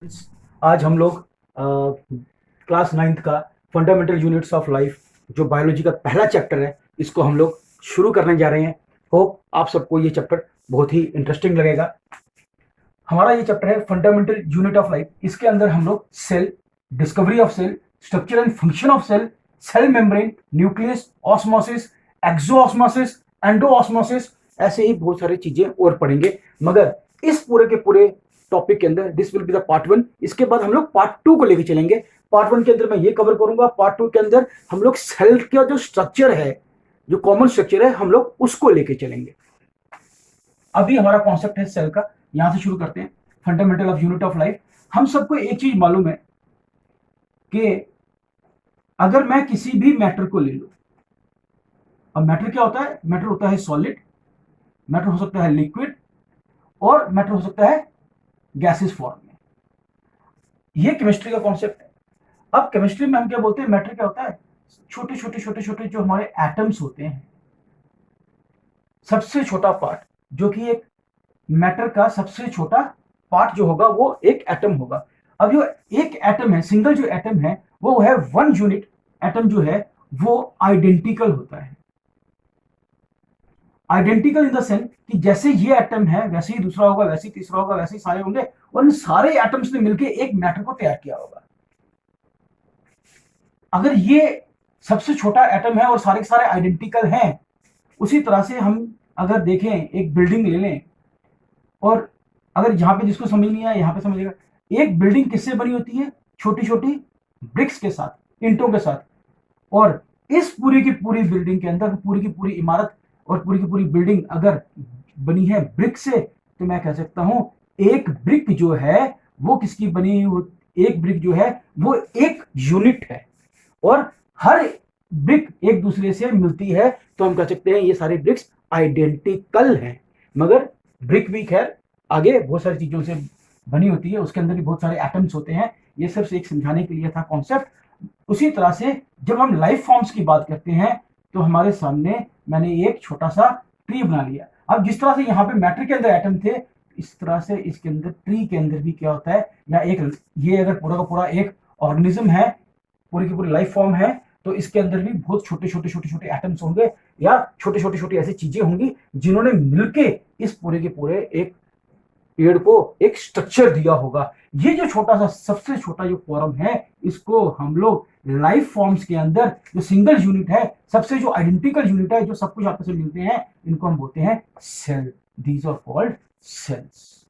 आज हम लोग क्लास 9th का फंडामेंटल यूनिट्स ऑफ लाइफ जो बायोलॉजी का पहला चैप्टर है इसको हम लोग शुरू करने जा रहे हैं। होप आप सबको ये चैप्टर बहुत ही इंटरेस्टिंग लगेगा। हमारा ये चैप्टर है फंडामेंटल यूनिट ऑफ लाइफ। इसके अंदर हम लोग cell, discovery of cell, structure and function of cell, cell membrane, nucleus, osmosis, exosmosis, endosmosis, ऐसे ही बहुत सारी चीजें और पढ़ेंगे। मगर इस पूरे के पूरे टॉपिक के अंदर this will be the part 1। इसके बाद हम लोग पार्ट 2 को लेके चलेंगे। पार्ट 1 के अंदर मैं ये कवर करूंगा, पार्ट 2 के अंदर हम लोग सेल का जो स्ट्रक्चर है, जो कॉमन स्ट्रक्चर है, हम लोग उसको लेके चलेंगे। अभी हमारा कॉन्सेप्ट है सेल का, यहां से शुरू करते हैं। Fundamental of unit of life. हम सबको एक चीज मालूम है कि अगर मैं किसी भी मैटर को ले लूं, अब मैटर क्या होता है? मैटर होता है सॉलिड, मैटर हो सकता है लिक्विड, और मैटर हो सकता है गैसेस फॉर्म में। ये केमिस्ट्री का कॉन्सेप्ट है। अब केमिस्ट्री में हम क्या बोलते हैं? मैटर क्या होता है? छोटे छोटे छोटे छोटे जो हमारे एटम्स होते हैं, सबसे छोटा पार्ट जो कि एक मैटर का सबसे छोटा पार्ट जो होगा वो एक एटम होगा। अब जो एक एटम है, सिंगल जो एटम है वो है वन यूनिट। एटम जो है वो आइडेंटिकल होता है। आइडेंटिकल इन द सेंस कि जैसे ये एटम है वैसे ही दूसरा होगा, वैसे ही तीसरा होगा, वैसे ही सारे होंगे, और इन सारे एटम्स ने मिलकर एक मैटर को तैयार किया होगा। अगर ये सबसे छोटा एटम है और सारे के सारे आइडेंटिकल हैं, उसी तरह से हम अगर देखें एक बिल्डिंग ले लें, और अगर यहां पे जिसको समझ नहीं आया यहां पे समझेगा। एक बिल्डिंग किससे बनी होती है? छोटी छोटी ब्रिक्स के साथ, ईंटों के साथ। और इस पूरी की पूरी बिल्डिंग के अंदर, पूरी की पूरी इमारत और पूरी की पूरी बिल्डिंग अगर बनी है ब्रिक से, तो मैं कह सकता हूं एक ब्रिक जो है वो किसकी बनी? एक ब्रिक जो है वो एक यूनिट है, और हर ब्रिक एक दूसरे से मिलती है, तो हम कह सकते हैं ये सारे ब्रिक्स आइडेंटिकल हैं। मगर ब्रिक भी खैर आगे बहुत सारी चीजों से बनी होती है, उसके अंदर भी बहुत सारे एटम्स होते हैं। ये सिर्फ एक समझाने के लिए था कॉन्सेप्ट। उसी तरह से जब हम लाइफ फॉर्म्स की बात करते हैं, तो हमारे सामने मैंने एक छोटा सा ट्री बना लिया। अब जिस तरह से यहाँ पे मैटर के अंदर एटम थे, इस तरह से इसके अंदर ट्री के अंदर भी क्या होता है, या एक ये अगर पूरा का पूरा एक ऑर्गेनिज्म है, पूरी की पूरी लाइफ फॉर्म है, तो इसके अंदर भी बहुत छोटे छोटे छोटे छोटे एटम्स होंगे, या छोटे छोटे छोटी ऐसी चीजें होंगी जिन्होंने मिलके इस पूरे के पूरे एक पेड़ को एक स्ट्रक्चर दिया होगा। ये जो छोटा सा सबसे छोटा जो फॉर्म है, इसको हम लोग लाइफ फॉर्म्स के अंदर जो सिंगल यूनिट है, सबसे जो आइडेंटिकल यूनिट है, जो सब कुछ आपस में मिलते हैं, इनको हम बोलते हैं cell. These are called cells.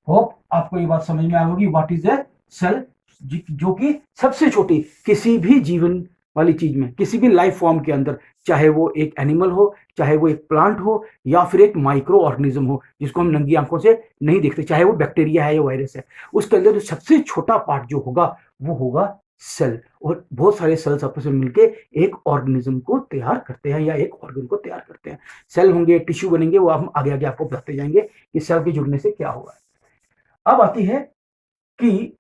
Hope आपको ये बात समझ में आ होगी व्हाट इज ए सेल, जो कि सबसे छोटी किसी भी जीवन वाली चीज में, किसी भी लाइफ फॉर्म के अंदर, चाहे वो एक एनिमल हो, चाहे वो एक प्लांट हो, या फिर एक माइक्रो ऑर्गेनिज्म हो जिसको हम नंगी आंखों से नहीं देखते, चाहे वो बैक्टीरिया है या वायरस है, उसके अंदर जो सबसे छोटा पार्ट जो होगा वो होगा सेल। और बहुत सारे सेल्स आपस में मिलके एक ऑर्गेनिज्म को तैयार करते हैं, या एक ऑर्गन को तैयार करते हैं। सेल होंगे, टिश्यू बनेंगे, वो हम आगे आगे आपको बताते जाएंगे कि सेल के जुड़ने से क्या होगा। अब आती है कि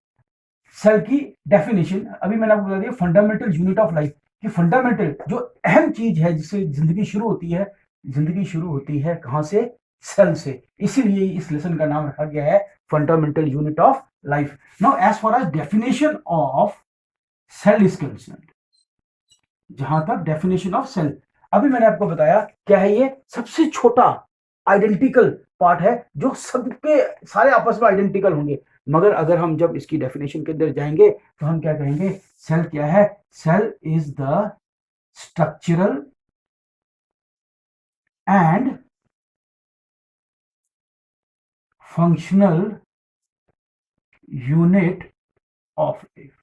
सेल की डेफिनेशन। अभी मैंने आपको बता दिया फंडामेंटल यूनिट ऑफ लाइफ, कि फंडामेंटल जो अहम चीज है जिससे जिंदगी शुरू होती है, जिंदगी शुरू होती है कहां से? सेल से। इसीलिए इस लेसन का नाम रखा गया है fundamental unit of life. Now as far as definition of cell is concern, जहां तक डेफिनेशन ऑफ सेल, अभी मैंने आपको बताया क्या है, ये सबसे छोटा आइडेंटिकल पार्ट है जो सबके सारे आपस में आइडेंटिकल होंगे। मगर अगर हम जब इसकी डेफिनेशन के अंदर जाएंगे तो हम क्या कहेंगे? सेल क्या है? Cell is the structural and functional unit of life.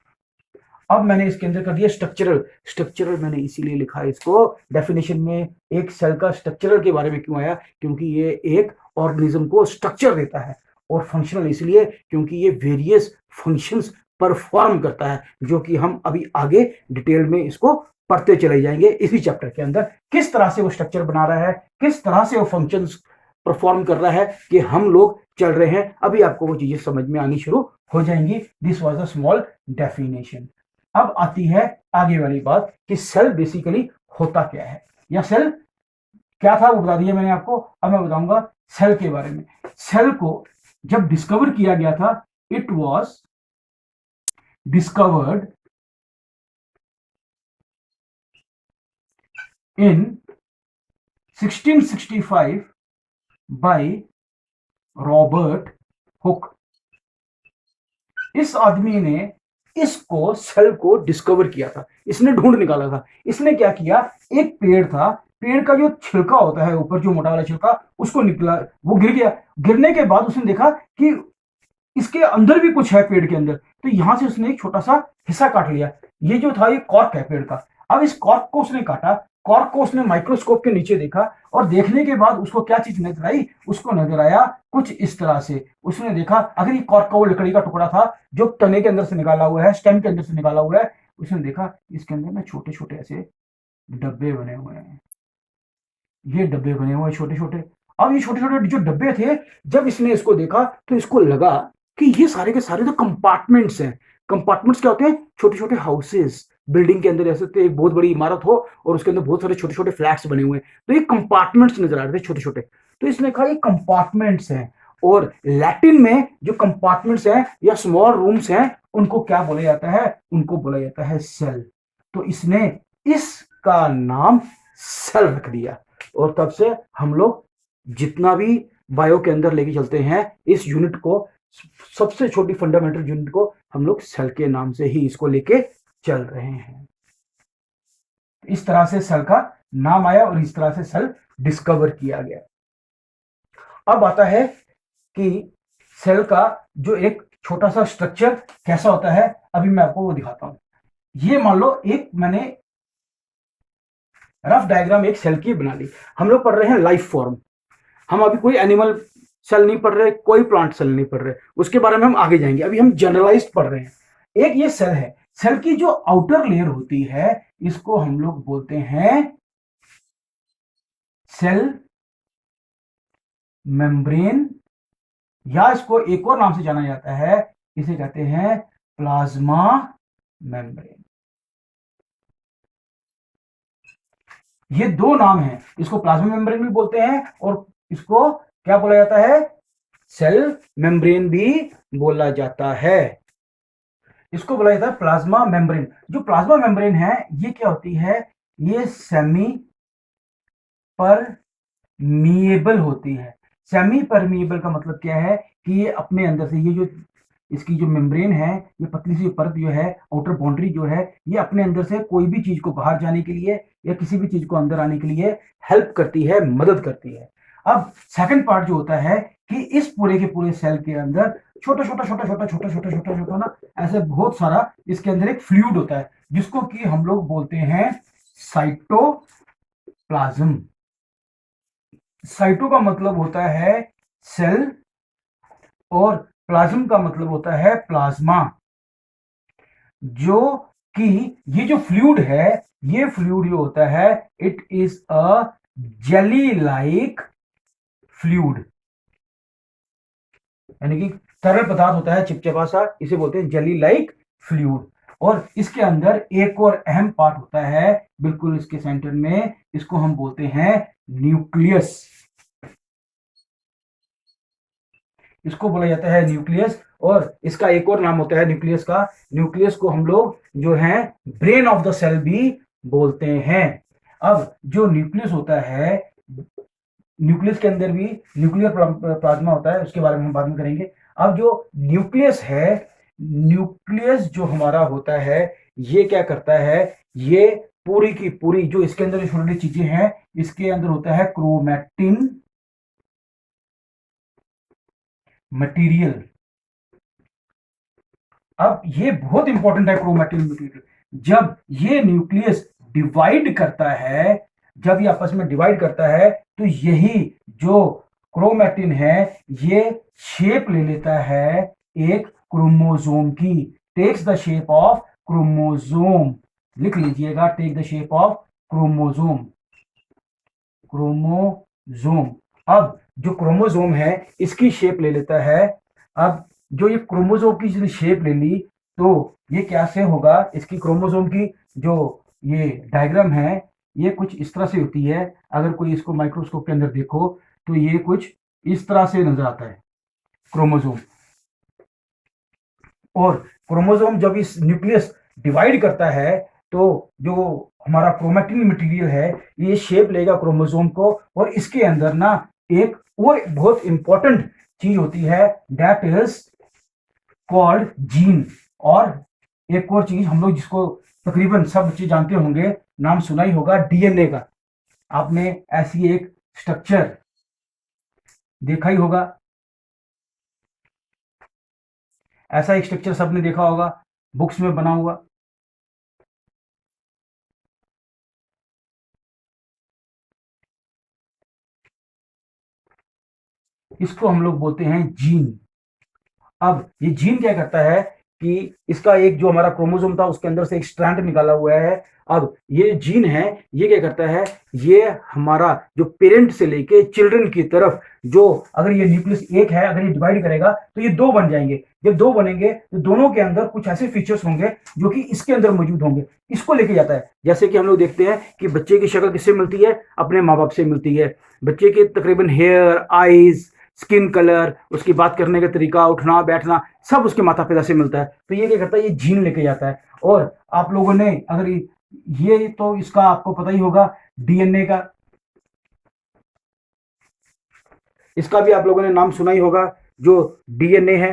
अब मैंने इसके अंदर कर दिया स्ट्रक्चरल। स्ट्रक्चरल मैंने इसीलिए लिखा है इसको डेफिनेशन में। एक सेल का स्ट्रक्चरल के बारे में क्यों आया? क्योंकि ये एक ऑर्गेनिज्म को स्ट्रक्चर देता है। और फंक्शनल इसलिए क्योंकि ये वेरियस फंक्शंस परफॉर्म करता है, जो कि हम अभी आगे डिटेल में इसको पढ़ते चले जाएंगे इसी चैप्टर के अंदर। किस तरह से वो स्ट्रक्चर बना रहा है, किस तरह से वो फंक्शंस परफॉर्म कर रहा है, कि हम लोग चल रहे हैं, अभी आपको वो चीजें समझ में आनी शुरू हो जाएंगी। This was a small definition. अब आती है आगे वाली बात कि सेल बेसिकली होता क्या है, या सेल क्या था वो बता दिया मैंने आपको। अब मैं बताऊंगा सेल के बारे में। सेल को जब डिस्कवर किया गया था It was discovered in 1665 by Robert Hooke. इस आदमी ने इसको सेल को डिस्कवर किया था, इसने ढूंढ निकाला था। इसने क्या किया, एक पेड़ था, पेड़ का जो छिलका होता है ऊपर, जो मोटा वाला छिलका, उसको निकला, वो गिर गया। गिरने के बाद उसने देखा कि इसके अंदर भी कुछ है पेड़ के अंदर, तो यहां से उसने एक छोटा सा हिस्सा काट लिया। ये जो था, ये कॉर्क है पेड़ का। अब इस कॉर्क को उसने काटा, कॉर्क को उसने माइक्रोस्कोप के नीचे देखा, और देखने के बाद उसको क्या चीज नजर आई, उसको नजर आया कुछ इस तरह से। उसने देखा अगर ये कॉर्क का वो लकड़ी का टुकड़ा था जो तने के अंदर से निकाला हुआ है, स्टेम के अंदर से निकाला हुआ है, उसने देखा इसके अंदर ना छोटे छोटे ऐसे डब्बे बने हुए हैं, ये डब्बे बने हुए हैं छोटे छोटे। अब ये छोटे छोटे जो डब्बे थे, जब इसने इसको देखा तो इसको लगा कि ये सारे के सारे तो कंपार्टमेंट्स हैं। कंपार्टमेंट्स क्या होते हैं, छोटे छोटे हाउसेस, बिल्डिंग के अंदर ऐसे एक बहुत बड़ी इमारत हो और उसके अंदर बहुत सारे छोटे छोटे फ्लैट्स बने हुए हैं, तो ये कंपार्टमेंट्स नजर आ रहे थे छोटे छोटे। तो इसने कहा ये कंपार्टमेंट्स हैं, और लैटिन में जो कंपार्टमेंट्स हैं या स्मॉल रूम्स हैं, उनको क्या बोला जाता है, उनको बोला जाता है सेल। तो इसने इसका नाम सेल रख दिया, और तब से हम लोग जितना भी बायो के अंदर लेके चलते हैं, इस यूनिट को, सबसे छोटी फंडामेंटल यूनिट को, हम लोग सेल के नाम से ही इसको लेके चल रहे हैं। इस तरह से सेल का नाम आया और इस तरह से सेल डिस्कवर किया गया। अब आता है कि सेल का जो एक छोटा सा स्ट्रक्चर कैसा होता है, अभी मैं आपको वो दिखाता हूं। ये मान लो एक मैंने रफ डायग्राम एक सेल की बना ली। हम लोग पढ़ रहे हैं लाइफ फॉर्म, हम अभी कोई एनिमल सेल नहीं पढ़ रहे, कोई प्लांट सेल नहीं पढ़ रहे, उसके बारे में हम आगे जाएंगे। अभी हम जनरलाइज्ड पढ़ रहे हैं। एक ये सेल है, सेल की जो आउटर लेयर होती है, इसको हम लोग बोलते हैं सेल मेम्ब्रेन, या इसको एक और नाम से जाना जाता है, इसे कहते हैं प्लाज्मा मेम्ब्रेन। ये दो नाम हैं, इसको प्लाज्मा मेम्ब्रेन भी बोलते हैं और इसको क्या बोला जाता है, सेल मेम्ब्रेन भी बोला जाता है। इसको बोला जाता है प्लाज्मा मेम्ब्रेन। जो प्लाज्मा मेम्ब्रेन है, ये क्या होती है, ये सेमी परमिएबल होती है। सेमी परमिएबल का मतलब क्या है कि ये अपने अंदर से, ये जो इसकी जो मेम्ब्रेन है, ये पतली सी परत जो है, आउटर बाउंड्री जो है, ये अपने अंदर से कोई भी चीज को बाहर जाने के लिए या किसी भी चीज को अंदर आने के लिए हेल्प करती है, मदद करती है। अब सेकंड पार्ट जो होता है कि इस पूरे के पूरे सेल के अंदर छोटा छोटा छोटा छोटा छोटा छोटा छोटा छोटा ना, ऐसे बहुत सारा इसके अंदर एक फ्लूइड होता है, जिसको कि हम लोग बोलते हैं साइटोप्लाज्म। साइटो का मतलब होता है सेल, और प्लाज्म का मतलब होता है प्लाज्मा। जो कि ये जो फ्लूइड है, ये फ्लूइड जो होता है, it is a jelly like fluid, यानी कि तरल पदार्थ होता है चिपचिपा सा, इसे बोलते हैं जेली लाइक फ्लूइड। और इसके अंदर एक और अहम पार्ट होता है बिल्कुल इसके सेंटर में, इसको हम बोलते हैं न्यूक्लियस। इसको बोला जाता है न्यूक्लियस, और इसका एक और नाम होता है न्यूक्लियस का। न्यूक्लियस को हम लोग जो है ब्रेन ऑफ द सेल भी बोलते हैं। अब जो न्यूक्लियस होता है, न्यूक्लियस के अंदर भी न्यूक्लियर प्लाज्मा होता है, उसके बारे में हम बाद में करेंगे। अब जो न्यूक्लियस है, न्यूक्लियस जो हमारा होता है, ये क्या करता है, ये पूरी की पूरी जो इसके अंदर छोटी छोटी चीजें हैं, इसके अंदर होता है क्रोमैटिन मटेरियल। अब ये बहुत इंपॉर्टेंट है क्रोमैटिन मटेरियल। जब ये न्यूक्लियस डिवाइड करता है, जब ये आपस में डिवाइड करता है, तो यही जो क्रोमैटिन है, ये शेप ले लेता है एक क्रोमोसोम की। Takes the shape of chromosome, लिख लीजिएगा, take the shape of chromosome. Chromosome, अब जो क्रोमोसोम है, इसकी शेप ले लेता है। अब जो ये क्रोमोसोम की जिसने शेप ले ली, तो ये कैसे होगा, इसकी क्रोमोसोम की जो ये डायग्राम है, ये कुछ इस तरह से होती है। अगर कोई इसको माइक्रोस्कोप के अंदर देखो तो ये कुछ इस तरह से नजर आता है क्रोमोसोम। और क्रोमोसोम जब इस न्यूक्लियस डिवाइड करता है तो जो हमारा क्रोमैटिन मटेरियल है ये शेप लेगा क्रोमोसोम को, और इसके अंदर ना एक और बहुत इंपॉर्टेंट चीज होती है, दैट इज कॉल्ड जीन। और एक और चीज हम लोग जिसको तकरीबन सब बच्चे जानते होंगे, नाम सुना ही होगा, डीएनए का। आपने ऐसी एक स्ट्रक्चर देखा ही होगा, ऐसा एक स्ट्रक्चर सबने देखा होगा बुक्स में बना हुआ। इसको हम लोग बोलते हैं जीन। अब ये जीन क्या करता है कि इसका एक जो हमारा क्रोमोसोम था उसके अंदर से एक स्ट्रैंड निकाला हुआ है। अब ये जीन है, ये क्या करता है, ये हमारा जो पेरेंट से लेके चिल्ड्रन की तरफ, जो अगर ये न्यूक्लियस एक है, अगर ये डिवाइड करेगा तो ये दो बन जाएंगे। जब दो बनेंगे तो दोनों के अंदर कुछ ऐसे फीचर्स होंगे जो कि इसके अंदर मौजूद होंगे, इसको लेके जाता है। जैसे कि हम लोग देखते हैं कि बच्चे की शक्ल किससे मिलती है, अपने माँ बाप से मिलती है। बच्चे के तकरीबन हेयर, आईज, स्किन कलर, उसकी बात करने का तरीका, उठना बैठना, सब उसके माता पिता से मिलता है। तो ये क्या करता है, ये जीन लेके जाता है। और आप लोगों ने अगर ये तो इसका आपको पता ही होगा डीएनए का, इसका भी आप लोगों ने नाम सुना ही होगा जो डीएनए है।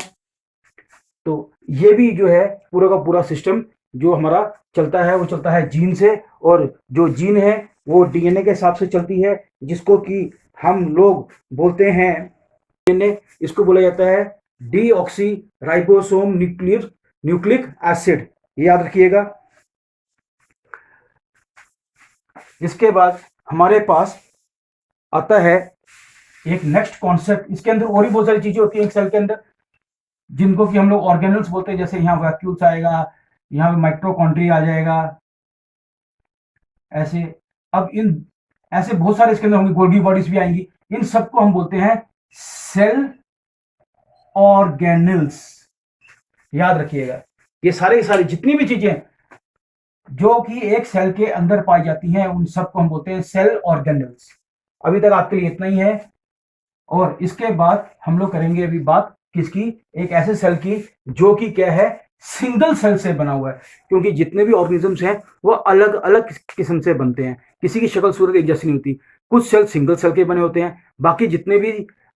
तो ये भी जो है पूरा का पूरा सिस्टम जो हमारा चलता है वो चलता है जीन से, और जो जीन है वो डीएनए के हिसाब से चलती है, जिसको कि हम लोग बोलते हैं डीएनए। इसको बोला जाता है डीऑक्सी राइबोसोम न्यूक्लिक एसिड, याद रखिएगा। इसके बाद हमारे पास आता है एक नेक्स्ट कॉन्सेप्ट। इसके अंदर और भी बहुत सारी चीजें होती हैं एक सेल के अंदर, जिनको कि हम लोग ऑर्गेनल्स बोलते हैं। जैसे यहाँ वैक्यूल्स आएगा, यहाँ पे माइटोकॉन्ड्रिया आ जाएगा, ऐसे। अब इन ऐसे बहुत सारे इसके अंदर होंगे, गोल्गी बॉडीज भी आएंगी। इन सबको हम बोलते हैं सेल ऑर्गेनल्स, याद रखिएगा। ये सारे सारी जितनी भी चीजें जो कि एक सेल के अंदर पाई जाती हैं उन सबको हम बोलते हैं सेल ऑर्गेनल्स। अभी तक आपके लिए इतना ही है, और इसके बाद हम लोग करेंगे अभी बात किसकी, एक ऐसे सेल की जो कि क्या है, सिंगल सेल से बना हुआ है। क्योंकि जितने भी ऑर्गेनिजम्स हैं वो अलग अलग किस्म से बनते हैं, किसी की शक्ल सूरत एक जैसी नहीं होती। कुछ सेल सिंगल सेल के बने होते हैं, बाकी जितने भी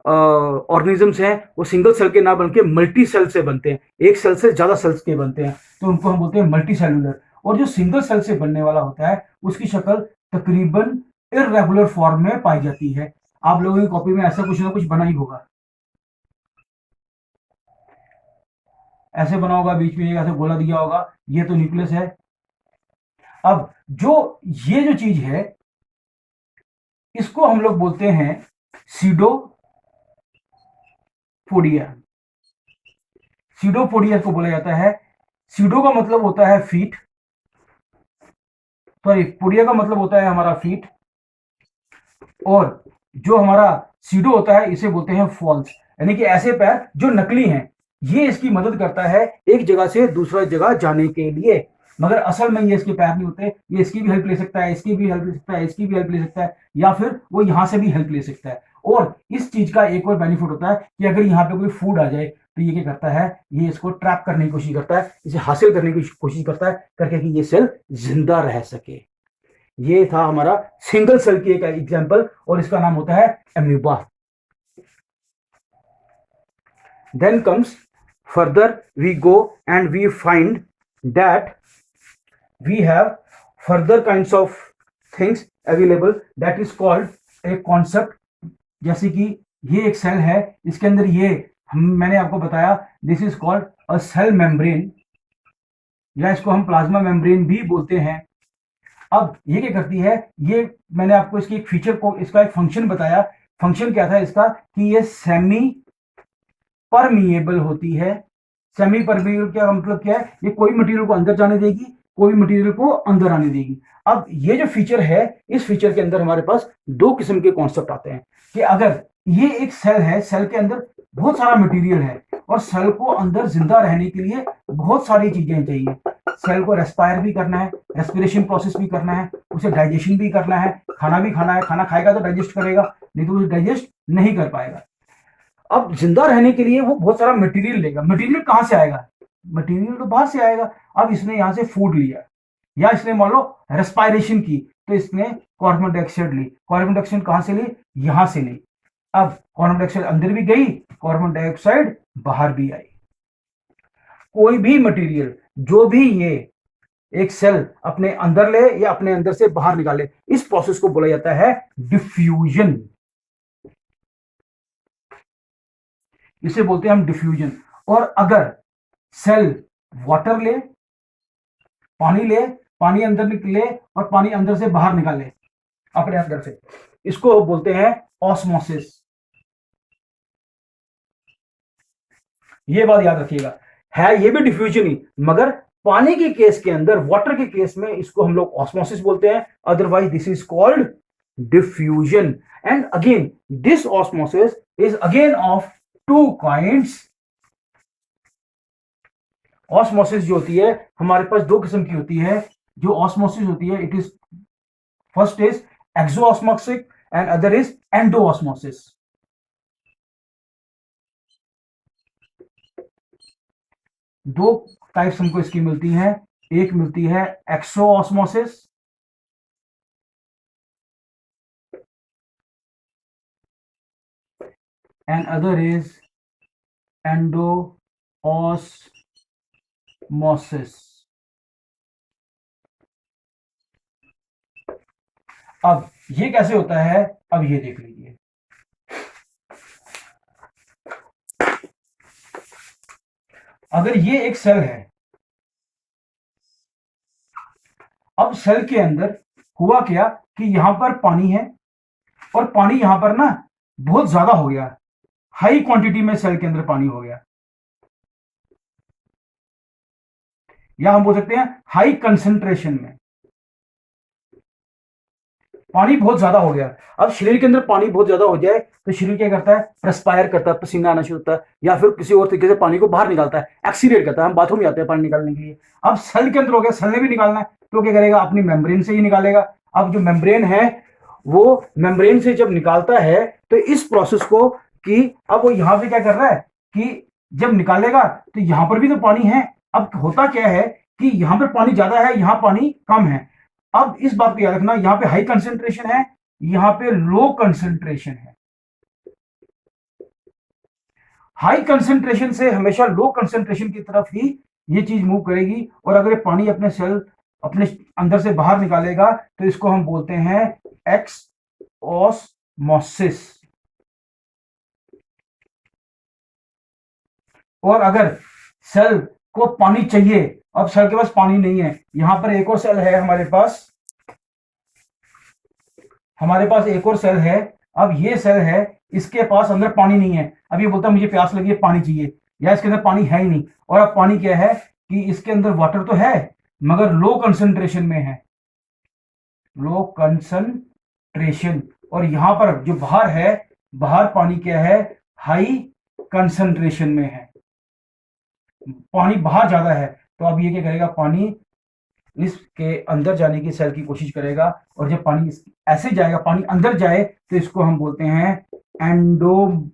ऑर्गेनिजम्स हैं वो सिंगल सेल के ना बन के मल्टी सेल से बनते हैं, एक सेल से ज्यादा सेल्स के बनते हैं, तो उनको हम बोलते हैं मल्टी सेलुलर। और जो सिंगल सेल से बनने वाला होता है उसकी शक्ल तकरीबन इर्रेगुलर फॉर्म में पाई जाती है। आप लोगों की कॉपी में ऐसा कुछ ना कुछ बना ही होगा, ऐसे बना होगा, बीच में एक ऐसे गोला दिया होगा, ये तो न्यूक्लियस है। अब जो ये जो चीज है इसको हम लोग बोलते हैं सीडोपोडिया। सीडोपोडिया को बोला जाता है, सीडो का मतलब होता है फीट, सॉरी पोडिया का मतलब होता है हमारा फीट, और जो हमारा सीडो होता है इसे बोलते हैं फॉल्स, यानी कि ऐसे पैर जो नकली हैं। ये इसकी मदद करता है एक जगह से दूसरा जगह जाने के लिए, मगर असल में ये इसके पैर नहीं होते। ये इसकी भी हेल्प ले सकता है, इसकी भी हेल्प ले सकता है, इसकी भी हेल्प ले सकता है, या फिर वो यहां से भी हेल्प ले सकता है। और इस चीज का एक और बेनिफिट होता है कि अगर यहाँ पे कोई फूड आ जाए तो ये क्या करता है, ये इसको ट्रैप करने की कोशिश करता है, इसे हासिल करने की कोशिश करता है, करके कि ये सेल जिंदा रह सके। ये था हमारा सिंगल सेल की एक एग्जांपल, और इसका नाम होता है amoeba. Then comes further we go and we find that we have further kinds of things available, that is called a concept. जैसे कि ये एक सेल है, इसके अंदर ये मैंने आपको बताया, this is called a cell membrane, या इसको हम प्लाज्मा मेम्ब्रेन भी बोलते हैं। अब ये क्या करती है, ये मैंने आपको इसकी एक फीचर को, इसका एक फंक्शन बताया। फंक्शन क्या था इसका, कि ये सेमी परमिएबल होती है। सेमी परमिएबल क्या मतलब क्या है, ये कोई मटेरियल को अंदर जाने देगी, कोई मटेरियल को अंदर आने देगी। अब ये जो फीचर है, इस फीचर के अंदर हमारे पास दो किस्म के कॉन्सेप्ट आते हैं कि अगर ये एक सेल है, सेल के अंदर बहुत सारा मटेरियल है, और सेल को अंदर जिंदा रहने के लिए बहुत सारी चीजें चाहिए। सेल को रेस्पायर भी करना है, रेस्पिरेशन प्रोसेस भी करना है, उसे डाइजेशन भी करना है, खाना भी खाना है, खाना खाएगा तो डाइजेस्ट करेगा, नहीं तो उसे डाइजेस्ट नहीं कर पाएगा। अब जिंदा रहने के लिए वो बहुत सारा मटेरियल लेगा। मटेरियल कहां से आएगा, मटेरियल तो बाहर से आएगा। अब इसने यहां से फूड लिया या इसने मान लो रेस्पायरेशन की, तो इसने कार्बन डाइऑक्साइड ली। कार्बन डाइऑक्साइड कहां से ली? यहां से ली। अब कार्बन डाइऑक्साइड अंदर भी गई, कार्बन डाइऑक्साइड बाहर भी आई। कोई भी मटेरियल जो भी ये एक सेल अपने अंदर ले या अपने अंदर से बाहर निकाले, इस प्रोसेस को बोला जाता है डिफ्यूजन। इसे बोलते हैं हम डिफ्यूजन। और अगर सेल वाटर ले, पानी ले, पानी अंदर निकले और पानी अंदर से बाहर निकाले अपने अंदर से, इसको बोलते हैं ऑस्मोसिस। ये बात याद रखिएगा, है ये भी डिफ्यूजन ही, मगर पानी के केस के अंदर, वाटर के केस में इसको हम लोग ऑस्मोसिस बोलते हैं, otherwise this is called diffusion. And again this osmosis is again of two kinds. Osmosis जो होती है हमारे पास दो किस्म की होती है। जो ऑस्मोसिस होती है, it is first is exosmosis and other is endosmosis. दो टाइप्स हमको इसकी मिलती हैं। एक मिलती है exosmosis and other is endosmosis. अब ये कैसे होता है, अब ये देख लीजिए। अगर ये एक सेल है, अब सेल के अंदर हुआ क्या कि यहां पर पानी है और पानी यहां पर ना बहुत ज्यादा हो गया, हाई क्वांटिटी में सेल के अंदर पानी हो गया, या हम बोल सकते हैं हाई कंसंट्रेशन में पानी बहुत ज्यादा हो गया। अब शरीर के अंदर पानी बहुत ज्यादा हो जाए तो शरीर क्या करता है? परस्पायर करता है, पसीना आना शुरू होता है, या फिर किसी और तरीके से पानी को बाहर निकालता है, एक्सीडेट करता है। हम बाथरूम जाते हैं पानी निकालने के लिए। अब सेल के अंदर हो गया, सेल ने भी निकालना है, तो क्या करेगा? अपनी मेम्ब्रेन से ही निकालेगा। अब जो मेम्ब्रेन है, वो मेम्ब्रेन से जब निकालता है तो इस प्रोसेस को कि अब वो यहां से क्या कर रहा है कि जब निकालेगा तो यहां पर भी तो पानी है। अब होता क्या है कि यहां पर पानी ज्यादा है, यहां पानी कम है। अब इस बात को याद रखना, यहां पे हाई कंसेंट्रेशन है, यहां पे लो कंसेंट्रेशन है। हाई कंसेंट्रेशन से हमेशा लो कंसेंट्रेशन की तरफ ही ये चीज मूव करेगी। और अगर ये पानी अपने सेल अपने अंदर से बाहर निकालेगा तो इसको हम बोलते हैं एक्स ऑस्मोसिस। और अगर सेल को पानी चाहिए, अब सेल के पास पानी नहीं है, यहां पर एक और सेल है हमारे पास एक और सेल है। अब ये सेल है, इसके पास अंदर पानी नहीं है। अब ये बोलता है मुझे प्यास लगी है, पानी चाहिए, या इसके अंदर पानी है ही नहीं। और अब पानी क्या है कि इसके अंदर वाटर तो है मगर लो कंसंट्रेशन में है, लो कंसंट्रेशन। और यहां पर जो बाहर है, बाहर पानी क्या है? हाई कंसंट्रेशन में है, पानी बाहर ज्यादा है। तो अब ये क्या करेगा? पानी इसके अंदर जाने की सेल की कोशिश करेगा, और जब पानी ऐसे जाएगा, पानी अंदर जाए, तो इसको हम बोलते हैं एंडोऑस्मोसिस।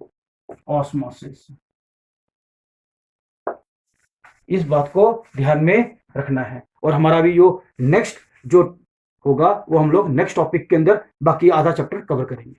इस बात को ध्यान में रखना है। और हमारा भी जो नेक्स्ट जो होगा वो हम लोग नेक्स्ट टॉपिक के अंदर बाकी आधा चैप्टर कवर करेंगे।